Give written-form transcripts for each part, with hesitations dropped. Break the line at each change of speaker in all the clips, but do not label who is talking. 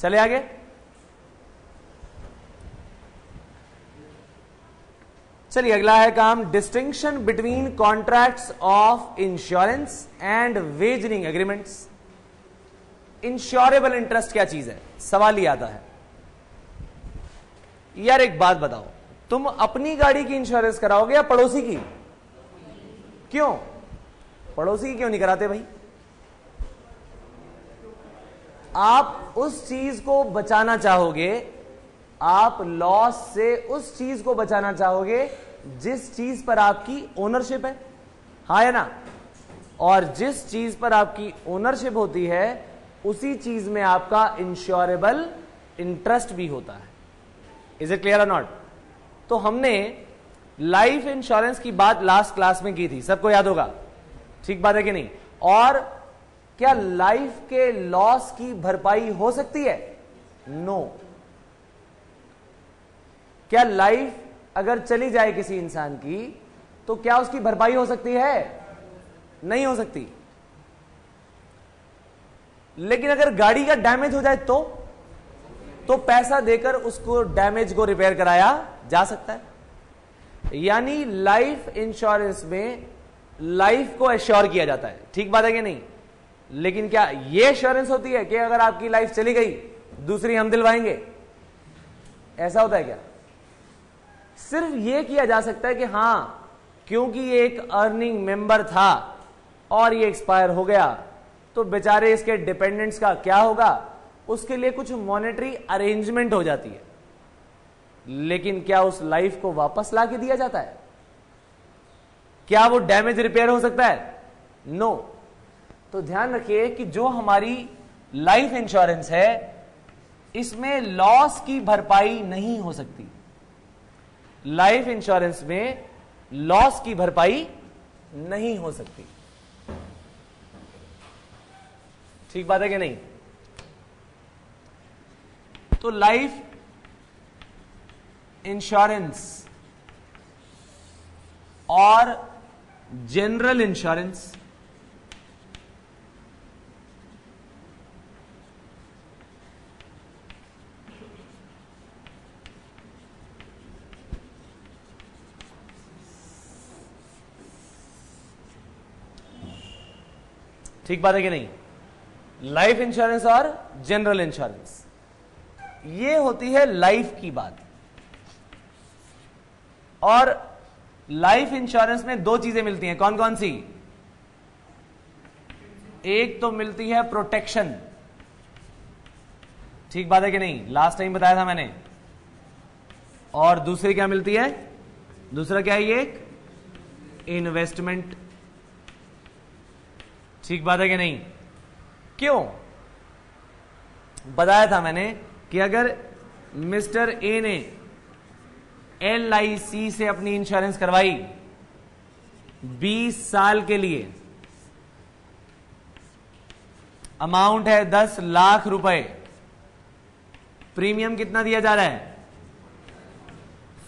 चले आगे। चलिए अगला है काम, distinction between contracts of insurance and wagering agreements. Insurable interest क्या चीज है, सवाल ही आता है। यार एक बात बताओ, तुम अपनी गाड़ी की इंश्योरेंस कराओगे या पड़ोसी की? क्यों पड़ोसी की क्यों नहीं कराते भाई? आप उस चीज को बचाना चाहोगे, आप लॉस से उस चीज को बचाना चाहोगे जिस चीज पर आपकी ओनरशिप है, हाँ या ना? और जिस चीज पर आपकी ओनरशिप होती है उसी चीज में आपका इंश्योरेबल इंटरेस्ट भी होता है। इज इट क्लियर और नॉट? तो हमने लाइफ इंश्योरेंस की बात लास्ट क्लास में की थी, सबको याद होगा, ठीक बात है कि नहीं? और क्या लाइफ के लॉस की भरपाई हो सकती है? नो। क्या लाइफ अगर चली जाए किसी इंसान की तो क्या उसकी भरपाई हो सकती है? नहीं हो सकती। लेकिन अगर गाड़ी का डैमेज हो जाए तो पैसा देकर उसको डैमेज को रिपेयर कराया जा सकता है। यानी लाइफ इंश्योरेंस में लाइफ को एश्योर किया जाता है, ठीक बात है कि नहीं? लेकिन क्या यह एश्योरेंस होती है कि अगर आपकी लाइफ चली गई दूसरी हम दिलवाएंगे? ऐसा होता है क्या? सिर्फ यह किया जा सकता है कि हां क्योंकि ये एक अर्निंग मेंबर था और ये एक्सपायर हो गया तो बेचारे इसके डिपेंडेंट्स का क्या होगा, उसके लिए कुछ मॉनेटरी अरेंजमेंट हो जाती है। लेकिन क्या उस लाइफ को वापस ला के दिया जाता है? क्या वो डैमेज रिपेयर हो सकता है? नो। तो ध्यान रखिए कि जो हमारी लाइफ इंश्योरेंस है इसमें लॉस की भरपाई नहीं हो सकती। लाइफ इंश्योरेंस में लॉस की भरपाई नहीं हो सकती, ठीक बात है कि नहीं? तो लाइफ इंश्योरेंस और जनरल इंश्योरेंस ठीक बात है कि नहीं? लाइफ इंश्योरेंस और जनरल इंश्योरेंस ये होती है लाइफ की बात। और लाइफ इंश्योरेंस में दो चीजें मिलती हैं, कौन कौन सी? एक तो मिलती है प्रोटेक्शन, ठीक बात है कि नहीं? लास्ट टाइम बताया था मैंने। और दूसरी क्या मिलती है? दूसरा क्या है? ये एक इन्वेस्टमेंट, ठीक बात है कि नहीं? क्यों बताया था मैंने कि अगर मिस्टर ए ने LIC से अपनी इंश्योरेंस करवाई 20 साल के लिए, अमाउंट है 10 लाख रुपए, प्रीमियम कितना दिया जा रहा है?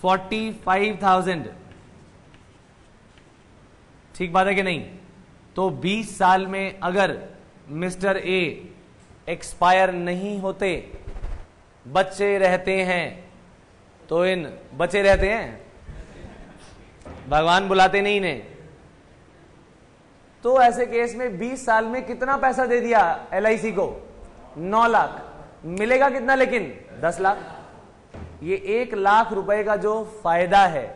45,000, ठीक बात है कि नहीं? तो 20 साल में अगर मिस्टर ए एक्सपायर नहीं होते, बच्चे रहते हैं, तो इन बचे रहते हैं, भगवान बुलाते नहीं इन्हें, तो ऐसे केस में 20 साल में कितना पैसा दे दिया LIC को? 9 लाख। मिलेगा कितना लेकिन? 10 लाख। ये 1 लाख रुपए का जो फायदा है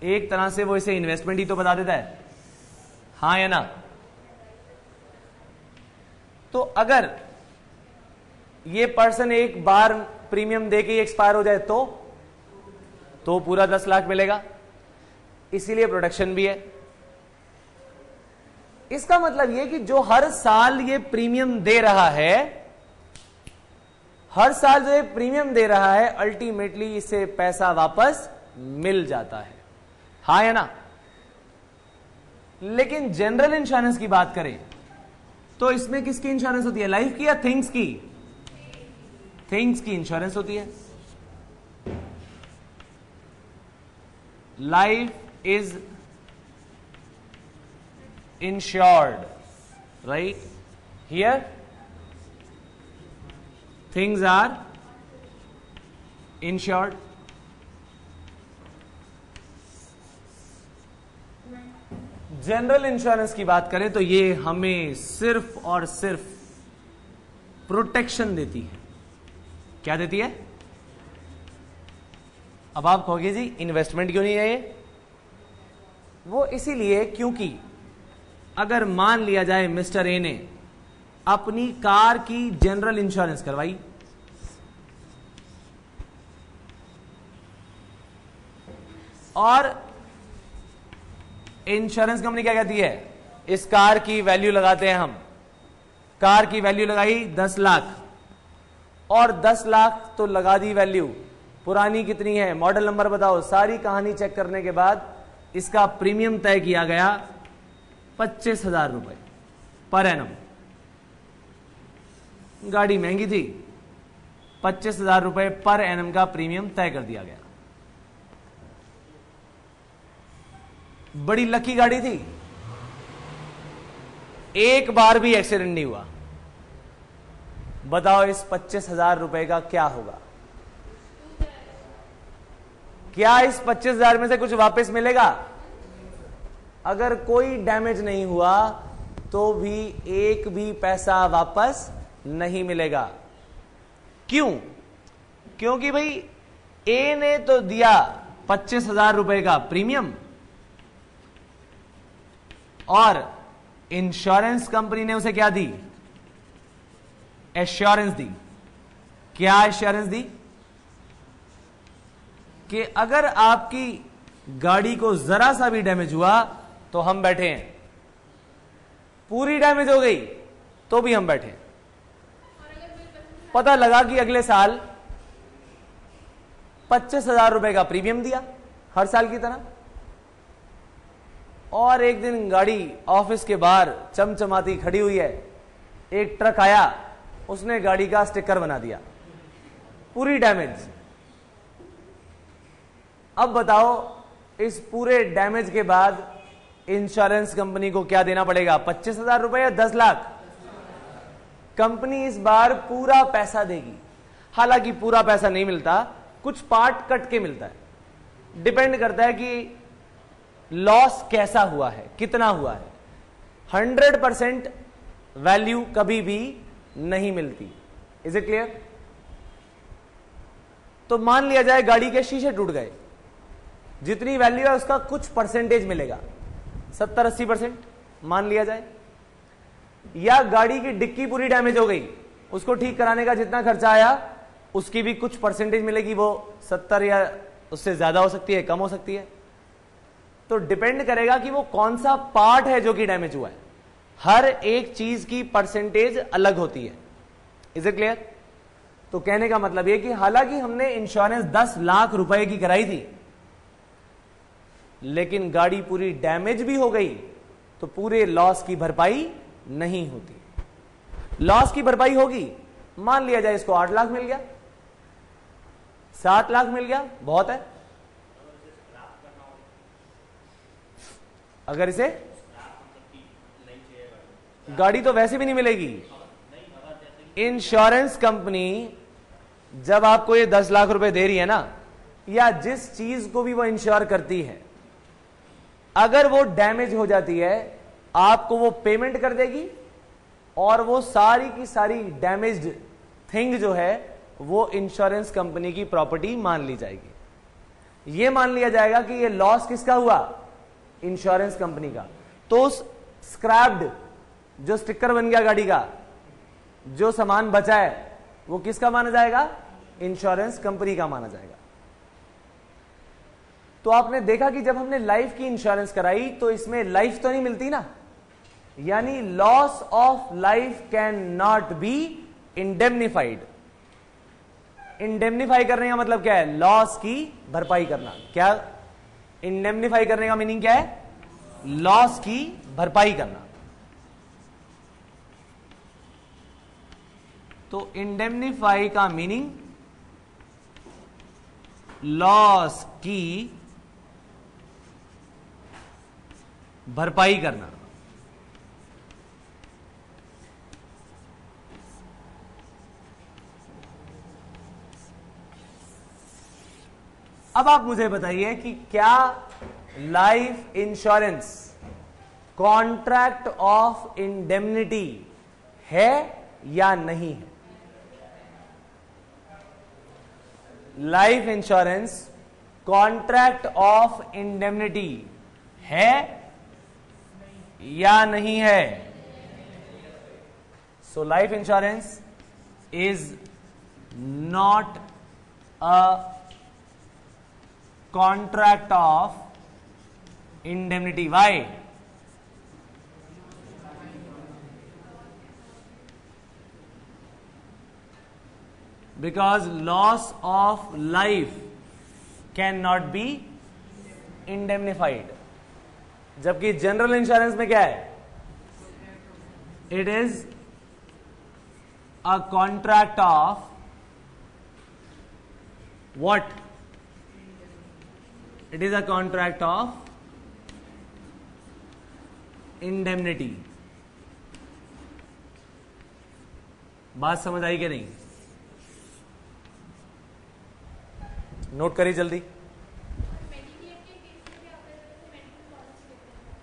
एक तरह से वो इसे इन्वेस्टमेंट ही तो बता देता है, हाँ या ना? तो अगर ये पर्सन एक बार प्रीमियम देके एक्सपायर हो जाए तो पूरा 10 लाख मिलेगा, इसीलिए प्रोटेक्शन भी है। इसका मतलब ये कि जो हर साल ये प्रीमियम दे रहा है, हर साल जो ये प्रीमियम दे रहा है अल्टीमेटली इसे पैसा वापस मिल जाता है, हाँ या ना? लेकिन जनरल इंश्योरेंस की बात करें तो इसमें किसकी इंश्योरेंस होती है? लाइफ की या थिंग्स की? थिंग्स की इंश्योरेंस होती है। Life is insured, right? Here things are insured. General insurance की बात करें तो ये हमें सिर्फ और सिर्फ प्रोटेक्शन देती है। क्या देती है? अब आप कहोगे जी इन्वेस्टमेंट क्यों नहीं है ये? वो इसीलिए क्योंकि अगर मान लिया जाए मिस्टर ए ने अपनी कार की जनरल इंश्योरेंस करवाई, और इंश्योरेंस कंपनी क्या कहती है, इस कार की वैल्यू लगाते हैं हम, कार की वैल्यू लगाई 10 लाख, और 10 लाख तो लगा दी वैल्यू, पुरानी कितनी है, मॉडल नंबर बताओ, सारी कहानी चेक करने के बाद इसका प्रीमियम तय किया गया 25,000 रुपए पर एनम। गाड़ी महंगी थी, 25,000 रुपए पर एनम का प्रीमियम तय कर दिया गया। बड़ी लकी गाड़ी थी, एक बार भी एक्सीडेंट नहीं हुआ। बताओ इस 25,000 रुपए का क्या होगा? क्या इस 25,000 में से कुछ वापस मिलेगा? अगर कोई डैमेज नहीं हुआ तो भी एक भी पैसा वापस नहीं मिलेगा। क्यों? क्योंकि भाई ए ने तो दिया 25,000 रुपए का प्रीमियम, और इंश्योरेंस कंपनी ने उसे क्या दी? एश्योरेंस दी। क्या एश्योरेंस दी? कि अगर आपकी गाड़ी को जरा सा भी डैमेज हुआ तो हम बैठे हैं, पूरी डैमेज हो गई तो भी हम बैठे हैं। पता लगा कि अगले साल 25,000 रुपए का प्रीमियम दिया हर साल की तरह, और एक दिन गाड़ी ऑफिस के बाहर चमचमाती खड़ी हुई है, एक ट्रक आया, उसने गाड़ी का स्टिकर बना दिया, पूरी डैमेज। अब बताओ इस पूरे डैमेज के बाद इंश्योरेंस कंपनी को क्या देना पड़ेगा? 25,000 रुपए या 10 लाख? कंपनी इस बार पूरा पैसा देगी। हालांकि पूरा पैसा नहीं मिलता, कुछ पार्ट कट के मिलता है। डिपेंड करता है कि लॉस कैसा हुआ है, कितना हुआ है। 100% वैल्यू कभी भी नहीं मिलती। Is it clear? तो मान लिया जाए गाड़ी के शीशे टूट गए, जितनी वैल्यू है उसका कुछ परसेंटेज मिलेगा, 70-80% मान लिया जाए। या गाड़ी की डिक्की पूरी डैमेज हो गई, उसको ठीक कराने का जितना खर्चा आया उसकी भी कुछ परसेंटेज मिलेगी, वो 70 या उससे ज्यादा हो सकती है, कम हो सकती है। तो डिपेंड करेगा कि वो कौन सा पार्ट है जो कि डैमेज हुआ है। हर एक चीज की परसेंटेज अलग होती है। Is it clear? तो कहने का मतलब यह कि हालांकि हमने इंश्योरेंस 10 लाख रुपए की कराई थी, लेकिन गाड़ी पूरी डैमेज भी हो गई तो पूरे लॉस की भरपाई नहीं होती। लॉस की भरपाई होगी, मान लिया जाए इसको 8 लाख मिल गया, 7 लाख मिल गया, बहुत है। अगर इसे गाड़ी तो वैसे भी नहीं मिलेगी। इंश्योरेंस कंपनी जब आपको ये 10 लाख रुपए दे रही है ना, या जिस चीज को भी वो इंश्योर करती है, अगर वो डैमेज हो जाती है आपको वो पेमेंट कर देगी, और वो सारी की सारी डैमेज्ड थिंग जो है वो इंश्योरेंस कंपनी की प्रॉपर्टी मान ली जाएगी। ये मान लिया जाएगा कि ये लॉस किसका हुआ? इंश्योरेंस कंपनी का। तो उस स्क्रैप्ड जो स्टिकर बन गया गाड़ी का, जो सामान बचा है, वो किसका माना जाएगा? इंश्योरेंस कंपनी का माना जाएगा। तो आपने देखा कि जब हमने लाइफ की इंश्योरेंस कराई तो इसमें लाइफ तो नहीं मिलती ना, यानी loss of life can not be indemnified. इंडेमनिफाई करने का मतलब क्या है? लॉस की भरपाई करना। क्या इंडेमनिफाई करने का मीनिंग क्या है? लॉस की भरपाई करना। तो इंडेमनिफाई का मीनिंग लॉस की भरपाई करना। अब आप मुझे बताइए कि क्या life insurance contract of indemnity है या नहीं है? Life insurance contract of indemnity है या नहीं है? So life insurance is not a contract of indemnity. Why? Because loss of life cannot be indemnified. जबकि जनरल इंश्योरेंस में क्या है? It is a contract of what? It is a contract of indemnity. बात समझ आई कि नहीं? Note करिए जल्दी.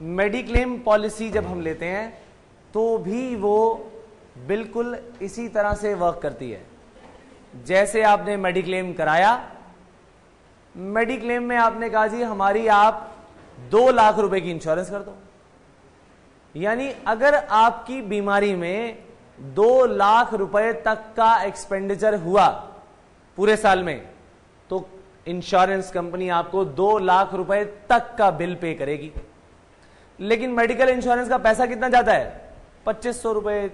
मेडिक्लेम पॉलिसी जब हम लेते हैं तो भी वो बिल्कुल इसी तरह से वर्क करती है जैसे आपने मेडिक्लेम कराया. मेडिक्लेम में आपने कहा जी हमारी आप 2 लाख रुपए की इंश्योरेंस कर दो. यानी अगर आपकी बीमारी में 2 लाख रुपए तक का एक्सपेंडिचर हुआ पूरे साल में तो इंश्योरेंस कंपनी आपको 2 लाख रुपए तक का बिल पे करेगी. लेकिन मेडिकल इंश्योरेंस का पैसा कितना जाता है? 2500 रुपए,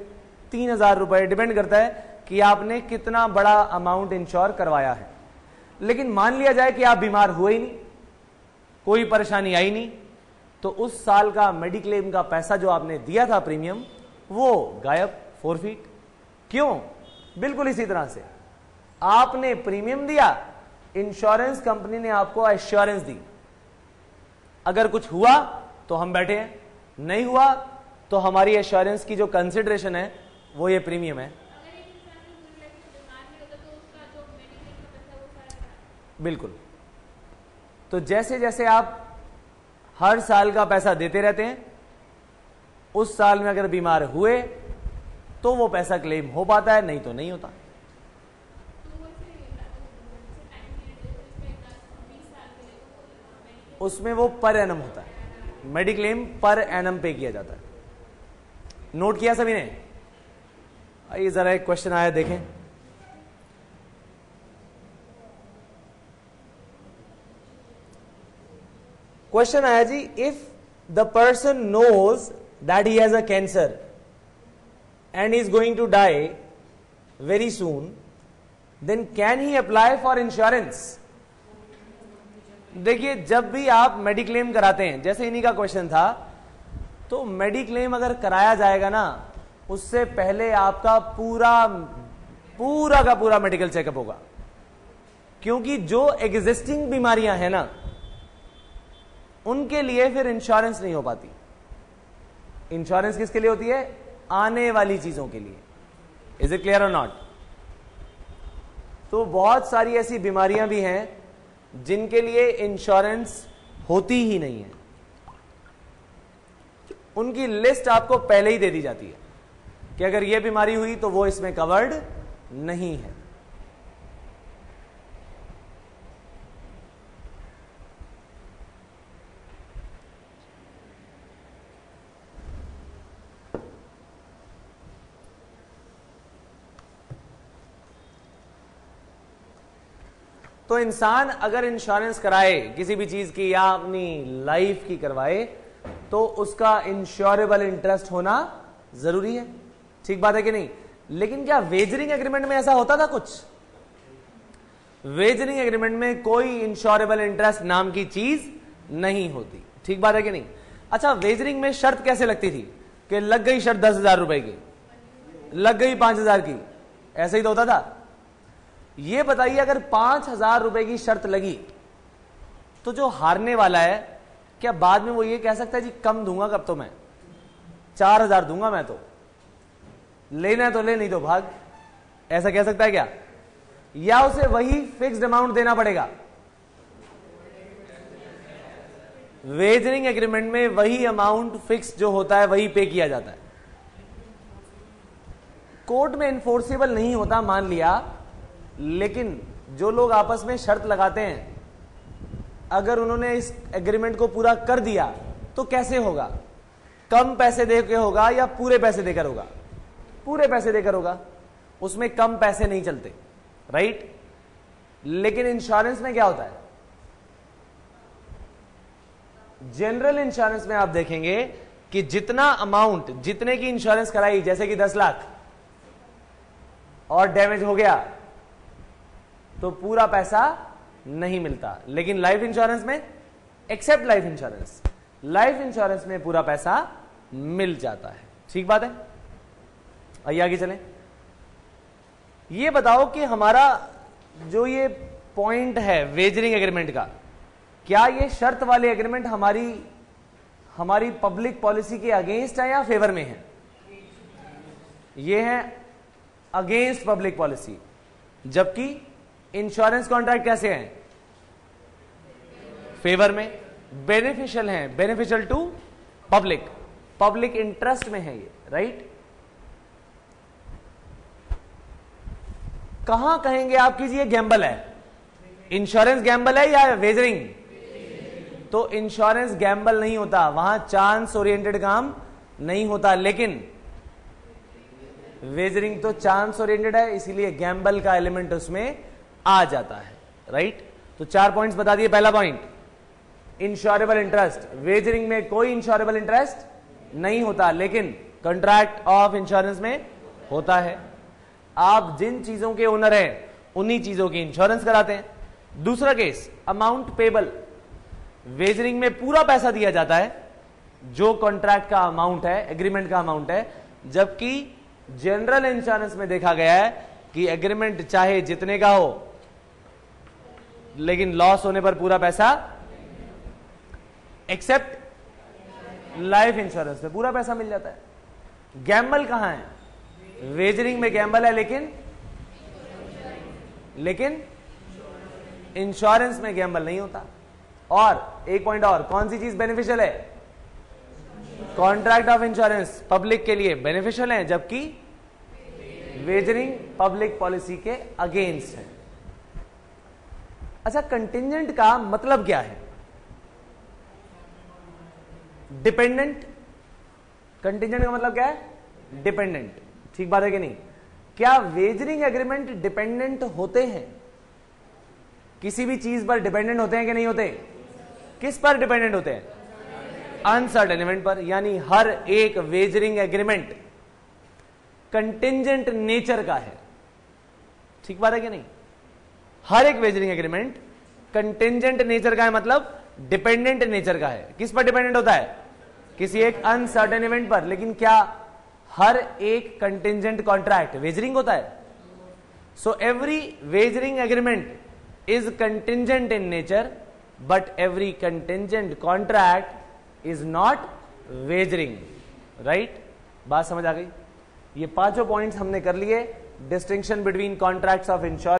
3000 रुपए, डिपेंड करता है कि आपने कितना बड़ा अमाउंट इंश्योर करवाया है. लेकिन मान लिया जाए कि आप बीमार हुए ही नहीं, कोई परेशानी आई नहीं, तो उस साल का मेडिक्लेम का पैसा जो आपने दिया था प्रीमियम वो गायब, फॉरफिट. क्यों? बिल्कुल इसी तरह से आपने प्रीमियम दिया, इंश्योरेंस कंपनी ने आपको एश्योरेंस दी. अगर कुछ हुआ तो हम बैठे हैं, नहीं हुआ तो हमारी एश्योरेंस की जो कंसिडरेशन है वो ये प्रीमियम है. बिल्कुल. तो जैसे जैसे आप हर साल का पैसा देते रहते हैं, उस साल में अगर बीमार हुए तो वो पैसा क्लेम हो पाता है, नहीं तो नहीं होता. उसमें वो पर एनम होता है. मेडिक्लेम पर एनम पे किया जाता है. नोट किया सभी ने? आइए जरा एक क्वेश्चन आया देखें. क्वेश्चन आया जी, if the person knows that he has a cancer and is going to die very soon, then can he apply for insurance? देखिए, जब भी आप मेडिक्लेम कराते हैं, जैसे इन्हीं का क्वेश्चन था, तो मेडिक्लेम अगर कराया जाएगा ना, उससे पहले आपका पूरा का पूरा मेडिकल चेकअप होगा. क्योंकि जो एग्जिस्टिंग बीमारियां हैं ना, उनके लिए फिर इंश्योरेंस नहीं हो पाती. इंश्योरेंस किसके लिए होती है? आने वाली चीजों के लिए. इज इट क्लियर और नॉट? तो बहुत सारी ऐसी बीमारियां भी हैं जिनके लिए इंश्योरेंस होती ही नहीं है. उनकी लिस्ट आपको पहले ही दे दी जाती है कि अगर यह बीमारी हुई तो वो इसमें कवर्ड नहीं है. तो इंसान अगर इंश्योरेंस कराए किसी भी चीज की या अपनी लाइफ की करवाए तो उसका इंश्योरेबल इंटरेस्ट होना जरूरी है. ठीक बात है कि नहीं? लेकिन क्या वेजरिंग एग्रीमेंट में ऐसा होता था कुछ? वेजरिंग एग्रीमेंट में कोई इंश्योरेबल इंटरेस्ट नाम की चीज नहीं होती. ठीक बात है कि नहीं? अच्छा, वेजरिंग में शर्त कैसे लगती थी कि लग गई शर्त 10,000 रुपए की, लग गई 5,000 की, ऐसे ही तो होता था. ये बताइए, अगर 5,000 रुपए की शर्त लगी तो जो हारने वाला है क्या बाद में वो ये कह सकता है जी कम दूंगा, कब तो मैं 4,000 दूंगा, मैं तो लेना है तो ले, नहीं तो भाग, ऐसा कह सकता है क्या? या उसे वही फिक्स्ड अमाउंट देना पड़ेगा? वेजरिंग एग्रीमेंट में वही अमाउंट फिक्स जो होता है वही पे किया जाता है। कोर्ट में इन्फोर्सेबल नहीं होता मान लिया, लेकिन जो लोग आपस में शर्त लगाते हैं अगर उन्होंने इस एग्रीमेंट को पूरा कर दिया तो कैसे होगा? कम पैसे देकर होगा या पूरे पैसे देकर होगा? पूरे पैसे देकर होगा, उसमें कम पैसे नहीं चलते, राइट? लेकिन इंश्योरेंस में क्या होता है? जनरल इंश्योरेंस में आप देखेंगे कि जितना अमाउंट, जितने की इंश्योरेंस कराई, जैसे कि 10 लाख और डैमेज हो गया तो पूरा पैसा नहीं मिलता। लेकिन लाइफ इंश्योरेंस में, एक्सेप्ट लाइफ इंश्योरेंस में पूरा पैसा मिल जाता है। ठीक बात है? आइए आगे चलें। ये बताओ कि हमारा जो ये पॉइंट है वेजरिंग एग्रीमेंट का, क्या ये शर्त वाले एग्रीमेंट हमारी पब्लिक पॉलिसी के अगेंस्ट है या फेवर में है? ये है अगेंस्ट पब्लिक पॉलिसी, जबकि इंश्योरेंस कॉन्ट्रैक्ट कैसे हैं? फेवर में, बेनिफिशियल हैं, बेनिफिशियल टू पब्लिक इंटरेस्ट में है ये, राइट? कहां कहेंगे आप कीजिए गैम्बल है? इंश्योरेंस गैम्बल है या वेजरिंग? तो इंश्योरेंस गैम्बल नहीं होता, वहां चांस ओरिएंटेड काम नहीं होता, लेकिन वेजरिंग तो चांस ओरिएंटेड है, इसीलिए गैम्बल का एलिमेंट उसमें आ जाता है, राइट? तो 4 पॉइंट्स बता दिए। पहला पॉइंट, इंश्योरेबल इंटरेस्ट। वेजरिंग में कोई इंश्योरेबल इंटरेस्ट नहीं होता, लेकिन कॉन्ट्रैक्ट ऑफ इंश्योरेंस में होता है। आप जिन चीजों के ओनर हैं उन्हीं चीजों की इंश्योरेंस कराते हैं। दूसरा केस, अमाउंट पेबल। वेजरिंग में पूरा पैसा दिया जाता है जो कॉन्ट्रैक्ट का अमाउंट है, एग्रीमेंट का अमाउंट है, जबकि जनरल इंश्योरेंस में देखा गया है कि एग्रीमेंट चाहे जितने का हो लेकिन लॉस होने पर पूरा पैसा, एक्सेप्ट लाइफ इंश्योरेंस में पूरा पैसा मिल जाता है। गैम्बल कहां है? वेजरिंग में गैम्बल है, लेकिन इंश्योरेंस में गैम्बल नहीं होता। और एक पॉइंट और, कौन सी चीज बेनिफिशियल है? कॉन्ट्रैक्ट ऑफ इंश्योरेंस पब्लिक के लिए बेनिफिशियल है, जबकि वेजरिंग पब्लिक पॉलिसी के अगेंस्ट है। अच्छा, कंटिंजेंट का मतलब क्या है? डिपेंडेंट। कंटिंजेंट का मतलब क्या है? डिपेंडेंट। ठीक बात है कि नहीं? क्या वेजरिंग एग्रीमेंट डिपेंडेंट होते हैं? किसी भी चीज पर डिपेंडेंट होते हैं कि नहीं होते? किस पर डिपेंडेंट होते हैं? अनसर्टेन इवेंट पर। यानी हर एक वेजरिंग एग्रीमेंट कंटिंजेंट नेचर का है। ठीक बात है कि नहीं? हर एक वेजरिंग एग्रीमेंट कंटिंजेंट नेचर का है, मतलब डिपेंडेंट नेचर का है। किस पर डिपेंडेंट होता है? किसी एक अनसर्टेन इवेंट पर। लेकिन क्या हर एक कंटिंजेंट कॉन्ट्रैक्ट वेजरिंग होता है? So every wagering agreement is contingent in nature, but every contingent contract is not wagering, right? बात समझ आ गई? ये 5 पॉइंट्स हमने कर लिए। Distinction between contracts of insurance